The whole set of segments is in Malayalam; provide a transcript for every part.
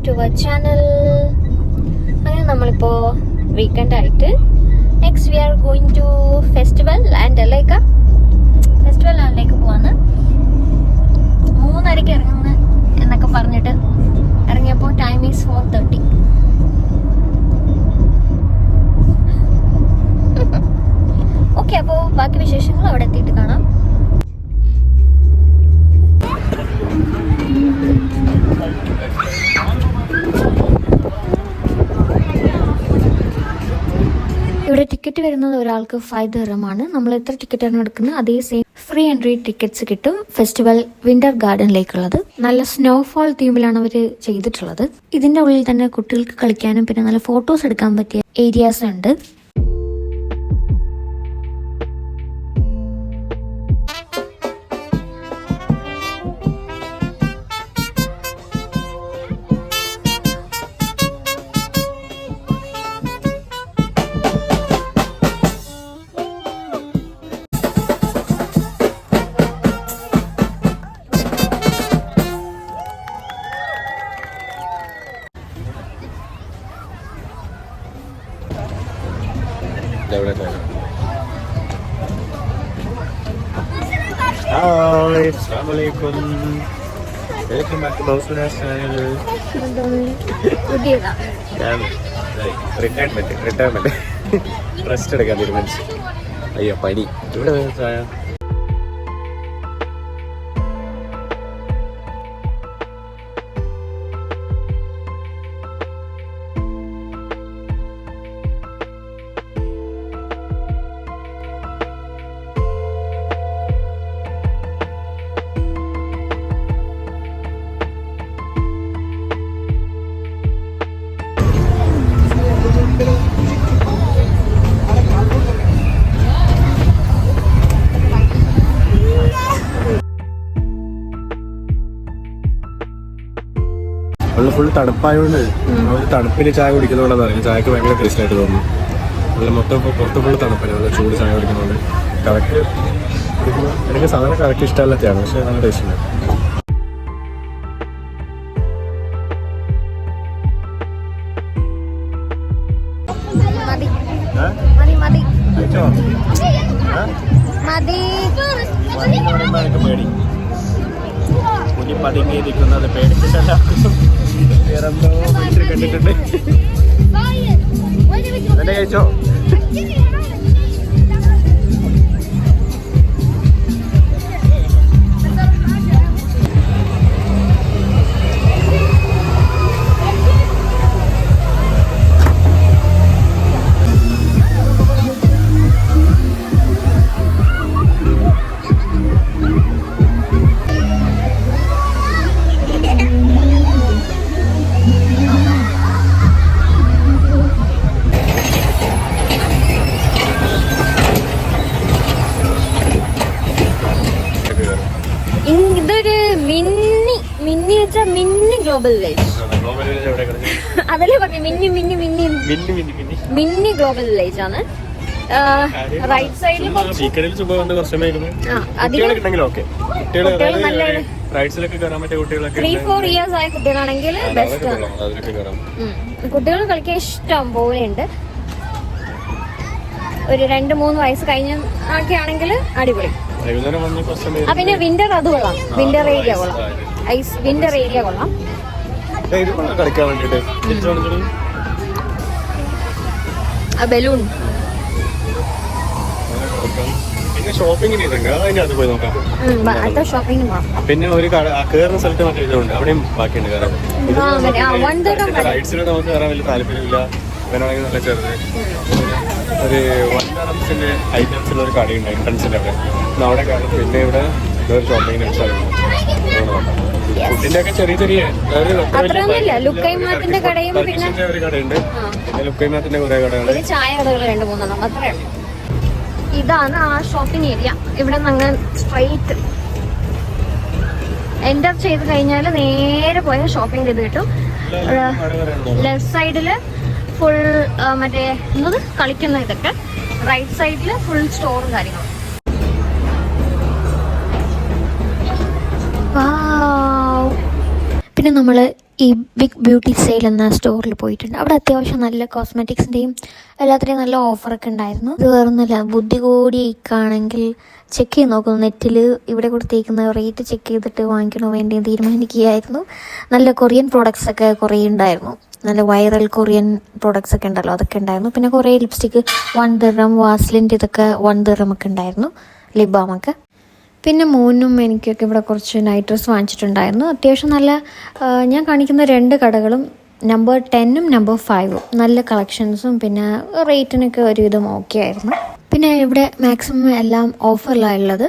To our channel. അങ്ങനെ നമ്മളിപ്പോൾ വീക്കെൻഡ് ആയിട്ട് next we are going to festival ലാൻഡിലേക്ക് പോവാണ്. 3:30 ഇറങ്ങുന്ന എന്നൊക്കെ പറഞ്ഞിട്ട് ഇറങ്ങിയപ്പോൾ ടൈം ഈസ് 4:30. ഓക്കെ, അപ്പോൾ ബാക്കി വിശേഷങ്ങൾ അവിടെ എത്തിയിട്ട് കാണാം. ഇവിടെ ടിക്കറ്റ് വരുന്നത് ഒരാൾക്ക് 5 ദിർഹമാണ്. നമ്മൾ എത്ര ടിക്കറ്റാണ് എടുക്കുന്നത് അതേ സെയിം ഫ്രീ എൻട്രി ടിക്കറ്റ്സ് കിട്ടും ഫെസ്റ്റിവൽ വിന്റർ ഗാർഡനിലേക്കുള്ളത്. നല്ല സ്നോഫോൾ തീമിലാണ് അവർ ചെയ്തിട്ടുള്ളത്. ഇതിന്റെ ഉള്ളിൽ തന്നെ കുട്ടികൾക്ക് കളിക്കാനും പിന്നെ നല്ല ഫോട്ടോസ് എടുക്കാൻ പറ്റിയ ഏരിയാസ് ഉണ്ട്. Hi, Assalamualaikum. Welcome back to Bowsuna channel. ഞാൻ റിട്ടയർമെന്റ് റെസ്റ്റ് എടുക്കാൻ തീരുമാനിച്ചു. അയ്യോ പനി ഇവിടെ ഫുള്ള് തണുപ്പായതുകൊണ്ട് തണുപ്പിന് ചായ കുടിക്കുന്നതുകൊണ്ടാണ് അറിയാം. ചായക്ക് ഭയങ്കര ടേസ്റ്റ് ആയിട്ട് തോന്നുന്നു. നല്ല മൊത്തം പുറത്ത് ഫുള്ള് തണുപ്പല്ല, നല്ല ചൂട് ചായ കുടിക്കുന്നതുകൊണ്ട് കറക്റ്റ് എനിക്ക് സാധനം കറക്റ്റ് ഇഷ്ടമല്ലാത്തതാണ്, പക്ഷെ നല്ല ടേസ്റ്റ് ഉണ്ട്. എനിക്ക് പേടി കുഞ്ഞി പതുങ്ങിയിരിക്കുന്നത് പേടിച്ചിട്ടല്ല, വേറെന്തോ മനുഷ്യർ കണ്ടിട്ടുണ്ട്. എന്നെ കഴിച്ചോ? ഇതൊരു മിന്നി ഗ്ലോബൽ വില്ലേജ്. അതല്ലേ പറഞ്ഞു, മിന്നി ഗ്ലോബൽ വില്ലേജ് ആണ്. റൈറ്റ് സൈഡിൽ 3-4 ഇയേഴ്സ് ആയ കുട്ടികളാണെങ്കിൽ ബെസ്റ്റ് ആണ്. കുട്ടികൾ കളിക്കാൻ ഇഷ്ടം പോലെ ഉണ്ട്. ഒരു 2-3 വയസ്സ് കഴിഞ്ഞ ഒക്കെ ആണെങ്കിൽ അടിപൊളി. പിന്നെ വിന്റർ അത് കൊള്ളാം, വിന്റർ ഏരിയ കൊള്ളാം, വിന്റർ ഏരിയ കൊള്ളാം. ബലൂൺ പിന്നെ ഒരു കയറുന്ന സ്ഥലത്ത് മറ്റേ ഇതുണ്ട്, അവിടെയും ബാക്കിയുണ്ട് കയറാൻ. റൈഡ്സിൽ നമുക്ക് കയറാൻ വലിയ താല്പര്യമില്ല. ഇവനാണെങ്കിൽ നല്ല ചെറുത് ഒരു 1 dirhamsന്റെ ഐറ്റംസുള്ള ഒരു കടയുണ്ട് എൻട്രൻസിന്റെ അവിടെ കയറും. പിന്നെ ഇവിടെ വേറെ ഷോപ്പിങ്ങിന് ഫുഡിന്റെ ഒക്കെ ചെറിയ ചെറിയ ലുക്കൈമാത്തിന്റെ കടയും ഒരു കടയുണ്ട്. ലുക്കൈമാത്തിന്റെ കുറെ കടകൾ, ചായ കടകൾ 2-3 അത്രേ. ഇതാണ് ആ ഷോപ്പിംഗ് ഏരിയ. ഇവിടെ നിന്ന് സ്ട്രൈറ്റ് എൻ്റർ ചെയ്ത് കഴിഞ്ഞാൽ നേരെ പോയ ഷോപ്പിംഗ് ചെയ്ത് കിട്ടും. ലെഫ്റ്റ് സൈഡില് ഫുൾ മറ്റേ എന്നത് കളിക്കുന്ന ഇതൊക്കെ, റൈറ്റ് സൈഡില് ഫുൾ സ്റ്റോറും കാര്യങ്ങളും. പിന്നെ നമ്മൾ ഈ ബിഗ് ബ്യൂട്ടി സെയിൽ എന്ന സ്റ്റോറിൽ പോയിട്ടുണ്ട്. അവിടെ അത്യാവശ്യം നല്ല കോസ്മെറ്റിക്സിൻ്റെയും എല്ലാത്തിൻ്റെയും നല്ല ഓഫറൊക്കെ ഉണ്ടായിരുന്നു. ഇത് വേറൊന്നുമില്ല, ബുദ്ധി കൂടി ഇക്കാണെങ്കിൽ ചെക്ക് ചെയ്ത് നോക്കുന്നു നെറ്റിൽ. ഇവിടെ കൊടുത്തേക്കുന്ന റേറ്റ് ചെക്ക് ചെയ്തിട്ട് വാങ്ങിക്കണോ വേണ്ടി തീരുമാനിക്കുകയായിരുന്നു. നല്ല കൊറിയൻ പ്രോഡക്ട്സൊക്കെ കുറേ ഉണ്ടായിരുന്നു. നല്ല വൈറൽ കൊറിയൻ പ്രോഡക്ട്സ് ഒക്കെ ഉണ്ടല്ലോ, അതൊക്കെ ഉണ്ടായിരുന്നു. പിന്നെ കുറേ ലിപ്സ്റ്റിക്ക് 1 ദിർഹം, വാസ്ലിൻ്റെ ഇതൊക്കെ 1 ദിർഹം ഒക്കെ ഉണ്ടായിരുന്നു, ലിപ് ബാമൊക്കെ. പിന്നെ മോനും എനിക്കൊക്കെ ഇവിടെ കുറച്ച് നൈറ്റ് ഡ്രസ് വാങ്ങിച്ചിട്ടുണ്ടായിരുന്നു. അത്യാവശ്യം നല്ല ഞാൻ കാണിക്കുന്ന 2 കടകളും നമ്പർ 10ഉം നമ്പർ 5ഉം നല്ല കളക്ഷൻസും പിന്നെ റേറ്റിനൊക്കെ ഒരുവിധം ഓക്കെ ആയിരുന്നു. പിന്നെ ഇവിടെ മാക്സിമം എല്ലാം ഓഫറിലാണ് ഉള്ളത്.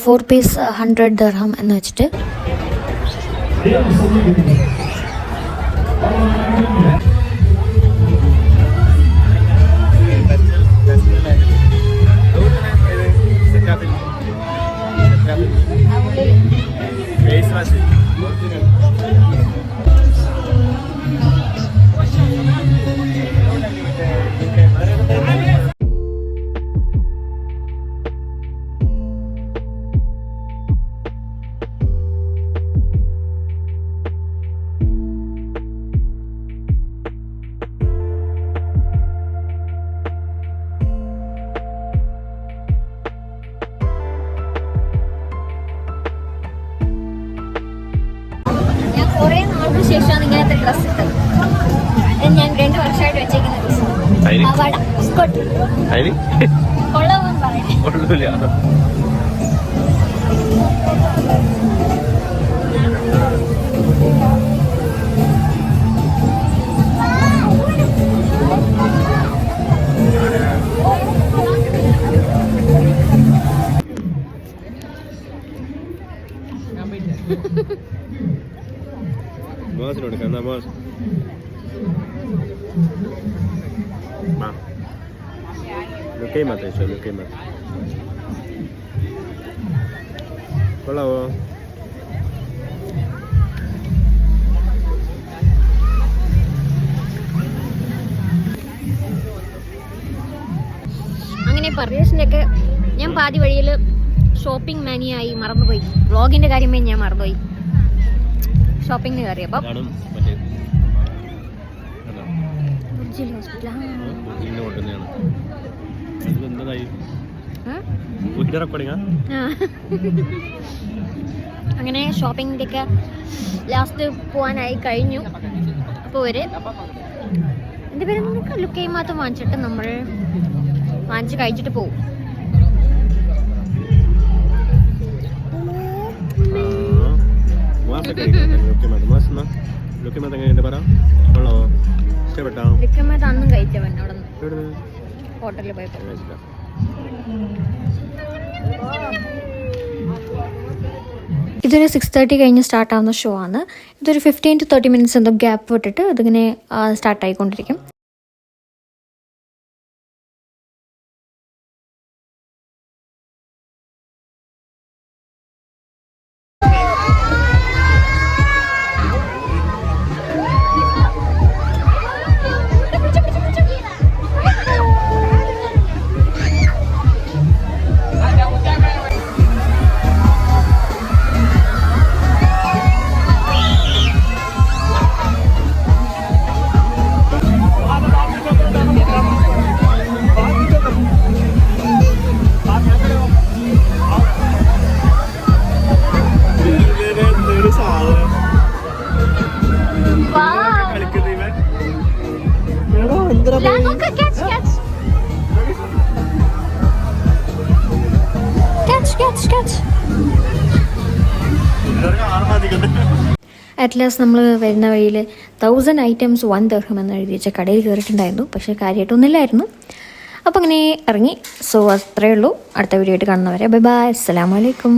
4 പീസ് 100 ദിർഹം എന്ന് വെച്ചിട്ട്. കുറേ നാൾക്ക് ശേഷമാണ് ഇങ്ങനത്തെ ഡ്രസ്സ് ഇട്ടത്. ഞാൻ 2 വർഷമായിട്ട് വെച്ചേക്കുന്ന ഡ്രസ്സ് കൊള്ളാമെന്ന് പറയാം. ബോസിനോട് കണ്ടാ ബോസ് ലുക്കേ മതി ലുക്കേ മതി കൊള്ളാവോ? അങ്ങനെ പർച്ചേസിൻ്റെയൊക്കെ ഞാൻ പാതി വഴിയിൽ ഷോപ്പിംഗ് മാനിയായി മറന്നുപോയി. വ്ളോഗിൻ്റെ കാര്യമേ ഞാൻ മറന്നുപോയി. ഷോപ്പിംഗ് കയറിയപ്പോൾ അങ്ങനെ ഷോപ്പിംഗിൻ്റെ ഒക്കെ ലാസ്റ്റ് പോകാനായി കഴിഞ്ഞു. അപ്പോൾ എൻ്റെ പേര് നമുക്ക് ലുക്കേ മാത്രം വാങ്ങിച്ചിട്ട് നമ്മൾ വാങ്ങിച്ച് കഴിച്ചിട്ട് പോകും. അന്നും കഴിച്ചവൻ അവിടെ ഹോട്ടലിൽ പോയപ്പോൾ. ഇതൊരു 6:30 കഴിഞ്ഞ് സ്റ്റാർട്ടാവുന്ന ഷോ ആണ്. ഇതൊരു 15 to 30 മിനിറ്റ്സ് എന്തോ ഗ്യാപ്പ് വിട്ടിട്ട് ഇതിങ്ങനെ സ്റ്റാർട്ടായിക്കൊണ്ടിരിക്കും. അറ്റ്ലാസ്റ്റ് നമ്മൾ വരുന്ന വഴിയിൽ 1000 items 1 ദിർഹം എന്ന് എഴുതി വെച്ച കടയിൽ കയറിയിട്ടുണ്ടായിരുന്നു. പക്ഷേ കാര്യമായിട്ടൊന്നുമില്ലായിരുന്നു. അപ്പോൾ അങ്ങനെ ഇറങ്ങി. സോ അത്രയേ ഉള്ളൂ. അടുത്ത വീഡിയോ ആയിട്ട് കാണുന്നവരെ ബൈ ബൈ. അസ്സലാമു അലൈക്കും.